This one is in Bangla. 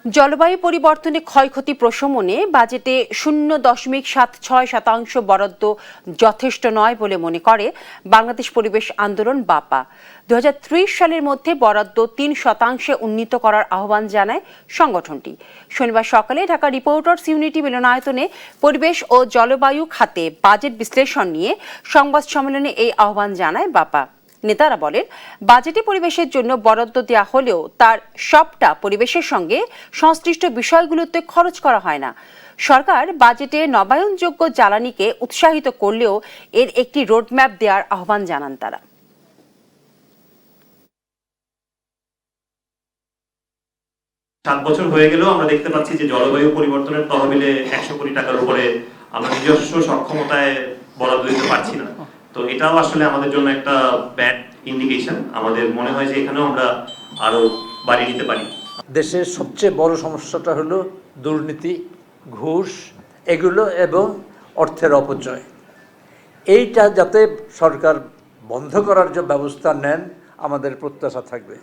জলবায়ু পরিবর্তনে ক্ষয়ক্ষতি প্রশমনে বাজেটে 0.76% বরাদ্দ যথেষ্ট নয় বলে মনে করে বাংলাদেশ পরিবেশ আন্দোলন বাপা। 2030 সালের মধ্যে বরাদ্দ 3% উন্নীত করার আহ্বান জানায় সংগঠনটি। শনিবার সকালে ঢাকা রিপোর্টার্স ইউনিটি মিলনায়তনে পরিবেশ ও জলবায়ু খাতে বাজেট বিশ্লেষণ নিয়ে সংবাদ সম্মেলনে এই আহ্বান জানায় বাপা। নেতারা বলেন, বাজেটে পরিবেশের জন্য বরাদ্দ দেওয়া হলেও তার সবটা পরিবেশের সঙ্গে সংশ্লিষ্ট বিষয়গুলোতে খরচ করা হয় না। সরকার বাজেটে নবায়নযোগ্য জ্বালানিকে উৎসাহিত করলেও এর একটি রোডম্যাপ দেওয়ার আহ্বান জানান তারা। 7 বছর হয়ে গেলেও আমরা দেখতে পাচ্ছি যে জলবায়ু পরিবর্তনের তহবিলে 100 কোটি টাকার উপরে আমরা নিজস্ব সক্ষমতায় বরাদ্দ দিতে পারছি না। তো এটাও আসলে আমাদের জন্য একটা ব্যাড ইন্ডিকেশন। আমাদের মনে হয় যে এখানেও আমরা আরো বাড়িয়ে নিতে পারি। দেশের সবচেয়ে বড় সমস্যাটা হলো দুর্নীতি, ঘুষ, এগুলো এবং অর্থের অপচয়। এইটা যাতে সরকার বন্ধ করার যে ব্যবস্থা নেন, আমাদের প্রত্যাশা থাকবে।